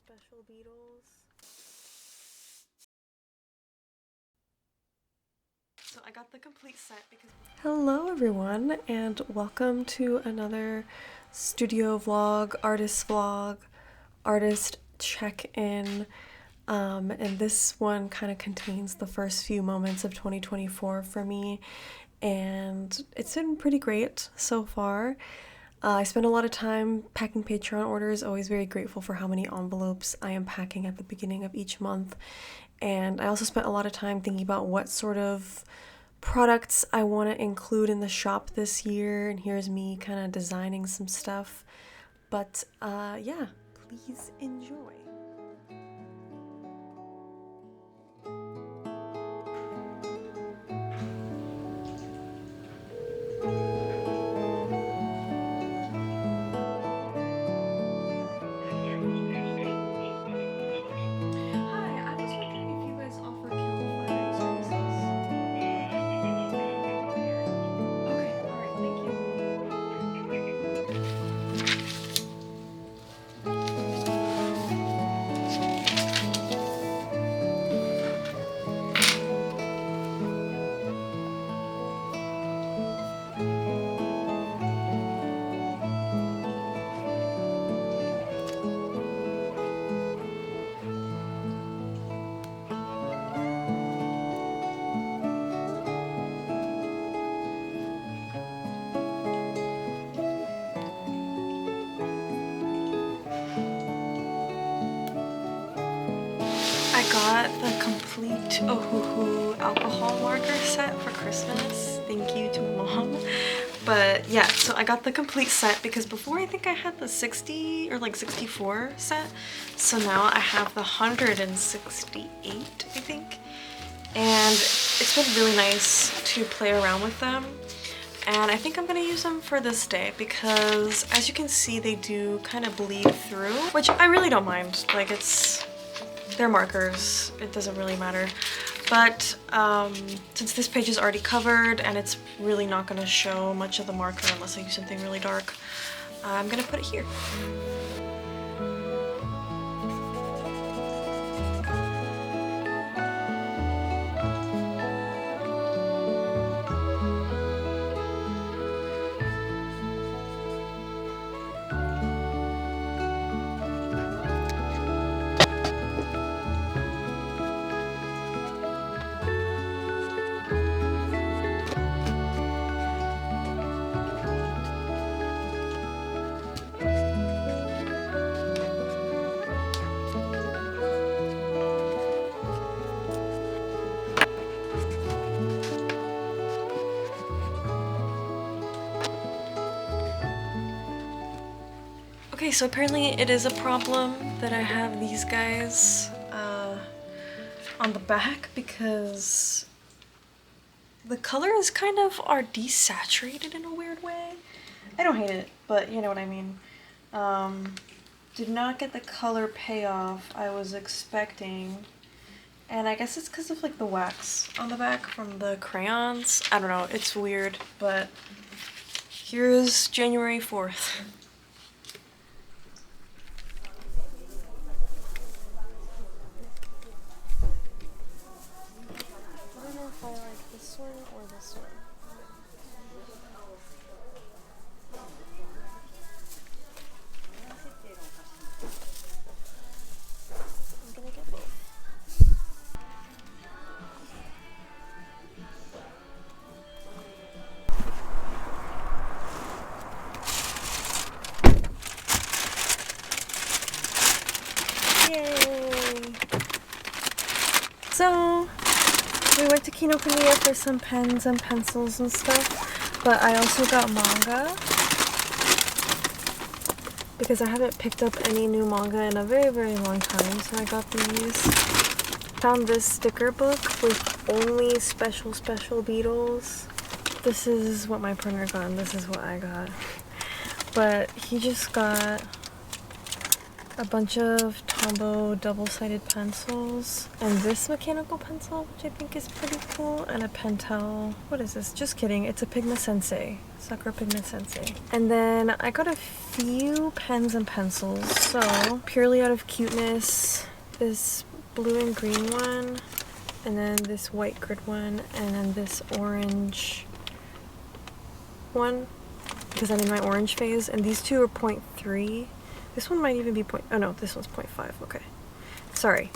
special beetles. So I got the complete set because... Hello everyone, and welcome to another studio vlog, artist check-in. And this one kind of contains the first few moments of 2024 for me, and it's been pretty great so far. I spend a lot of time packing Patreon orders, always very grateful for how many envelopes I am packing at the beginning of each month. And I also spent a lot of time thinking about what sort of products I want to include in the shop this year, and here's me kind of designing some stuff. But yeah, please enjoy. I got the complete Ohuhu alcohol marker set for Christmas. Thank you to Mom. But yeah, so I got the complete set because before I think I had the 60 or like 64 set. So now I have the 168, I think. And it's been really nice to play around with them. And I think I'm gonna use them for this day because as you can see, they do kind of bleed through, which I really don't mind. Like they're markers, it doesn't really matter. But since this page is already covered and it's really not going to show much of the marker unless I use something really dark, I'm going to put it here. Okay, so apparently it is a problem that I have these guys on the back because the colors kind of are desaturated in a weird way. I don't hate it, but you know what I mean. Did not get the color payoff I was expecting, and I guess it's because of like the wax on the back from the crayons. I don't know, it's weird, but here's January 4th. I like this one or this one. I'm gonna get both. Yay! So we went to Kinokuniya for some pens and pencils and stuff, but I also got manga because I haven't picked up any new manga in a very long time, so I got these. Found this sticker book with only special beetles. This is what my partner got and this is what I got. But he just got a bunch of Tombow double-sided pencils, and this mechanical pencil, which I think is pretty cool, and a Pentel. What is this? Just kidding. It's a Pigment Sensei. Sakura Pigment Sensei. And then I got a few pens and pencils. So, purely out of cuteness, this blue and green one, and then this white grid one, and then this orange one, because I'm in my orange phase, and these two are 0.3. This one might even be oh no, this one's 0.5, okay. Sorry.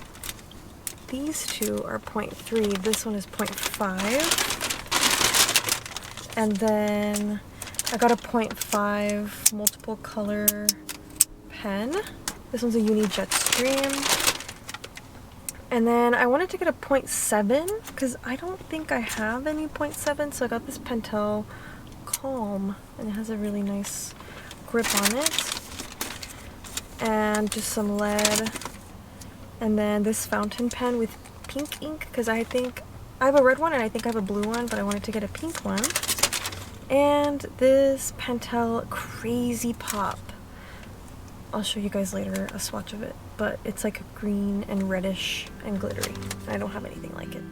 These two are 0.3, this one is 0.5. And then I got a 0.5 multiple color pen. This one's a Uni Jetstream. And then I wanted to get a 0.7, because I don't think I have any 0.7, so I got this Pentel Calm, and it has a really nice grip on it. And just some lead, and then this fountain pen with pink ink, because I think I have a red one and I think I have a blue one, but I wanted to get a pink one. And this Pentel Crazy Pop. I'll show you guys later a swatch of it, but it's like green and reddish and glittery. I don't have anything like it.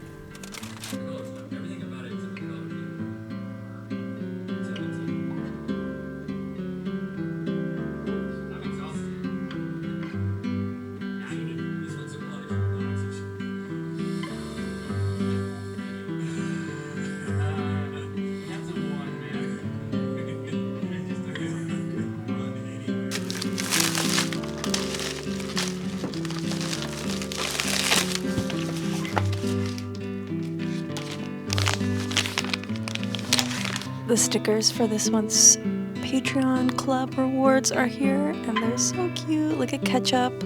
The stickers for this month's Patreon club rewards are here, and they're so cute. Look at Ketchup.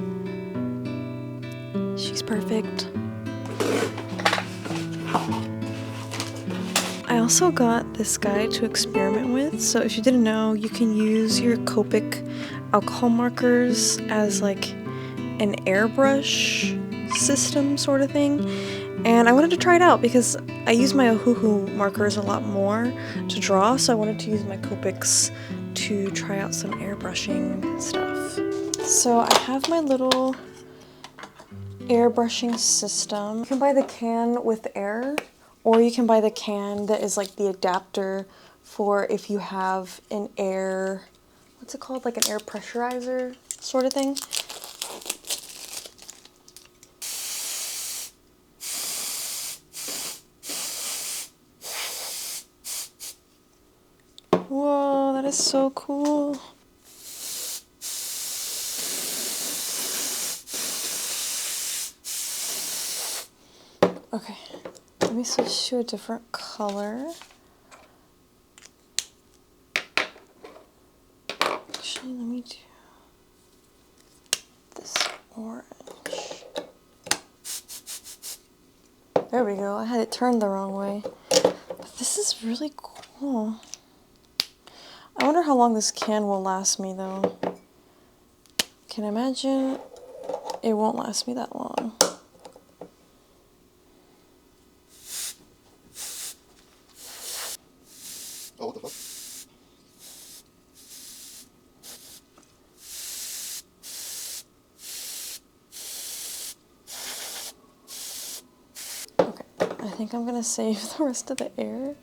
She's perfect. I also got this guide to experiment with. So if you didn't know, you can use your Copic alcohol markers as like an airbrush system sort of thing. And I wanted to try it out because I use my Ohuhu markers a lot more to draw, so I wanted to use my Copics to try out some airbrushing stuff. So I have my little airbrushing system. You can buy the can with air, or you can buy the can that is like the adapter for if you have an air, what's it called, like an air pressurizer sort of thing. Whoa, that is so cool. Okay, let me switch to a different color. Actually, let me do this orange. There we go, I had it turned the wrong way. But this is really cool. I wonder how long this can will last me though. Can I imagine it won't last me that long. Oh, what the fuck? Okay, I think I'm gonna save the rest of the air.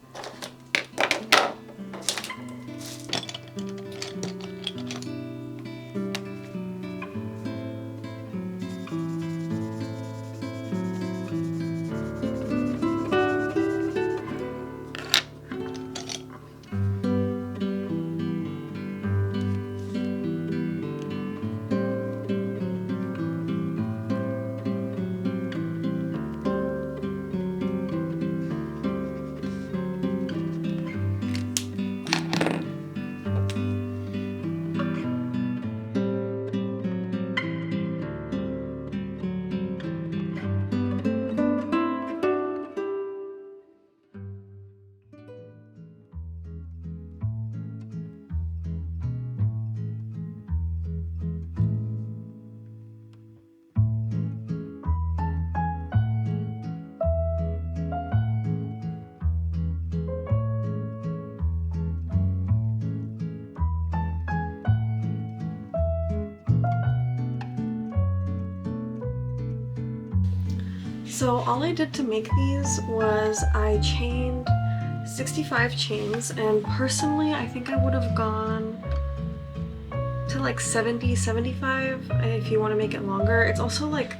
So all I did to make these was I chained 65 chains, and personally I think I would have gone to like 70, 75 if you want to make it longer. It's also like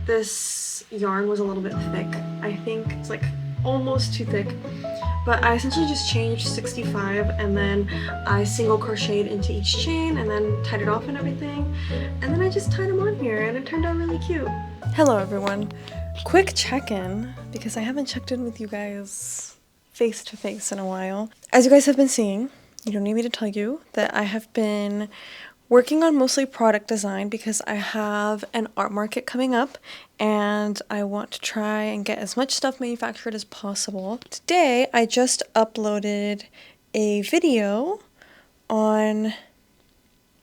this yarn was a little bit thick. I think it's like almost too thick. But I essentially just changed 65 and then I single crocheted into each chain and then tied it off and everything. And then I just tied them on here and it turned out really cute. Hello everyone. Quick check-in because I haven't checked in with you guys face to face in a while. As you guys have been seeing, you don't need me to tell you that I have been working on mostly product design because I have an art market coming up and I want to try and get as much stuff manufactured as possible. Today, I just uploaded a video on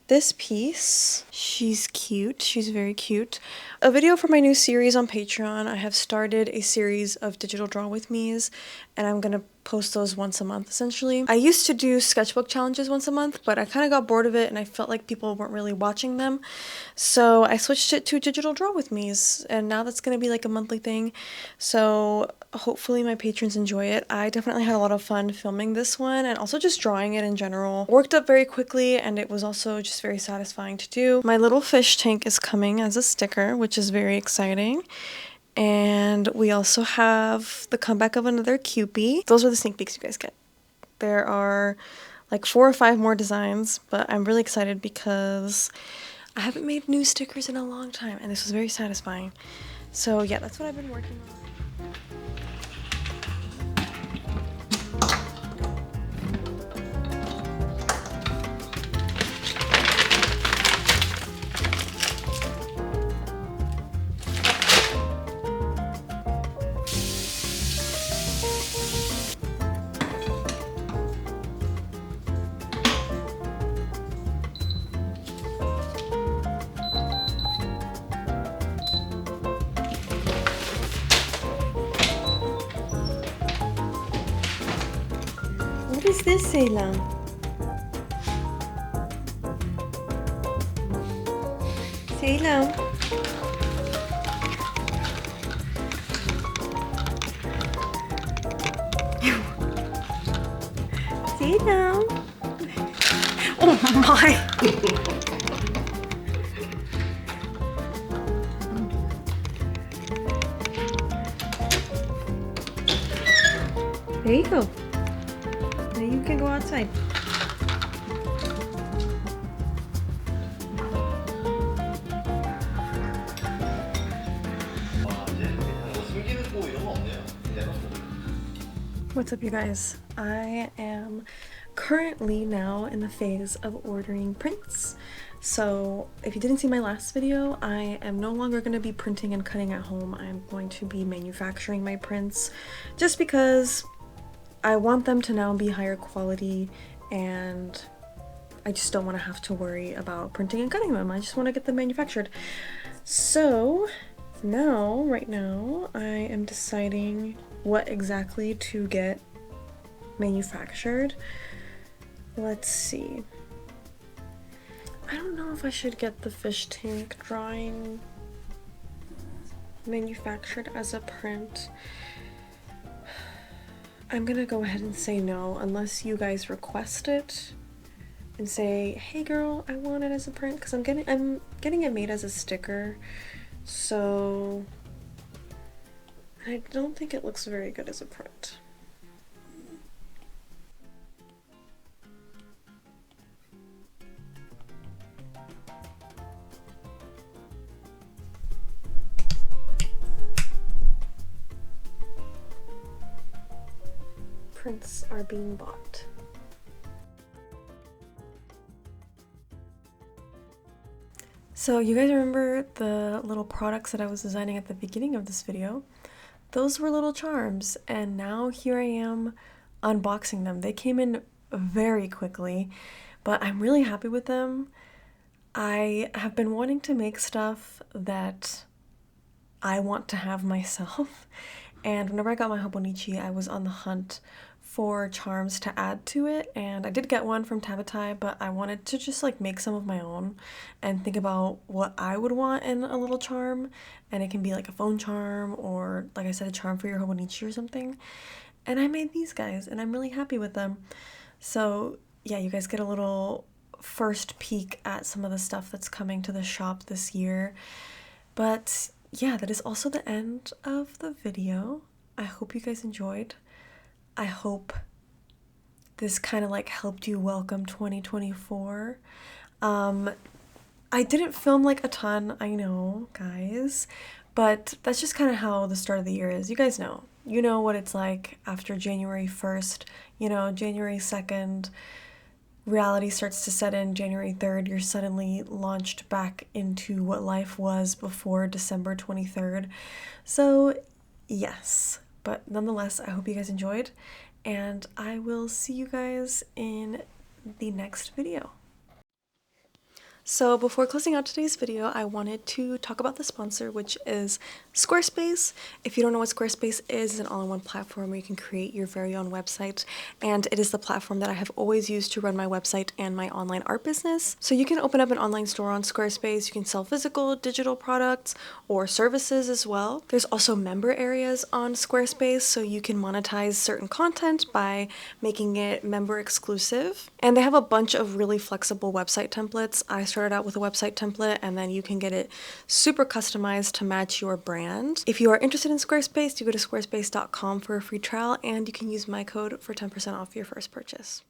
this piece. She's cute. She's very cute. A video for my new series on Patreon. I have started a series of digital draw with me's and I'm gonna post those once a month essentially. I used to do sketchbook challenges once a month, but I kind of got bored of it and I felt like people weren't really watching them. So I switched it to digital draw with me's and now that's gonna be like a monthly thing. So hopefully my patrons enjoy it. I definitely had a lot of fun filming this one and also just drawing it in general. Worked up very quickly and it was also just very satisfying to do. My little fish tank is coming as a sticker, which is very exciting. And we also have the comeback of another cubby. Those are the sneak peeks you guys get. There are like 4 or 5 more designs, but I'm really excited because I haven't made new stickers in a long time and this was very satisfying. So yeah, that's what I've been working on. What is this, Sayla? Sayla? Sayla? Oh my! There you go. Now you can go outside. What's up, you guys? I am currently now in the phase of ordering prints. So if you didn't see my last video, I am no longer going to be printing and cutting at home. I'm going to be manufacturing my prints just because I want them to now be higher quality and I just don't want to have to worry about printing and cutting them. I just want to get them manufactured. So now, right now, I am deciding what exactly to get manufactured. Let's see. I don't know if I should get the fish tank drawing manufactured as a print. I'm gonna go ahead and say no unless you guys request it and say, hey girl, I want it as a print, because I'm getting it made as a sticker. So I don't think it looks very good as a print. Prints are being bought. So you guys remember the little products that I was designing at the beginning of this video? Those were little charms, and now here I am unboxing them. They came in very quickly, but I'm really happy with them. I have been wanting to make stuff that I want to have myself, and whenever I got my hobonichi, I was on the hunt for charms to add to it, and I did get one from Tabatai, but I wanted to just like make some of my own and think about what I would want in a little charm, and it can be like a phone charm or, like I said, a charm for your hobonichi or something. And I made these guys, and I'm really happy with them. So yeah, you guys get a little first peek at some of the stuff that's coming to the shop this year. But yeah, that is also the end of the video. I hope you guys enjoyed. I hope this kind of like helped you welcome 2024. I didn't film like a ton, I know, guys, but that's just kind of how the start of the year is. You guys know. You know what it's like after January 1st, you know, January 2nd, reality starts to set in. January 3rd, you're suddenly launched back into what life was before December 23rd. So, yes. But nonetheless, I hope you guys enjoyed, and I will see you guys in the next video. So before closing out today's video, I wanted to talk about the sponsor, which is Squarespace. If you don't know what Squarespace is, it's an all-in-one platform where you can create your very own website, and it is the platform that I have always used to run my website and my online art business. So you can open up an online store on Squarespace, you can sell physical, digital products, or services as well. There's also member areas on Squarespace, so you can monetize certain content by making it member exclusive. And they have a bunch of really flexible website templates. I started out with a website template, and then you can get it super customized to match your brand. If you are interested in Squarespace, you go to squarespace.com for a free trial, and you can use my code for 10% off your first purchase.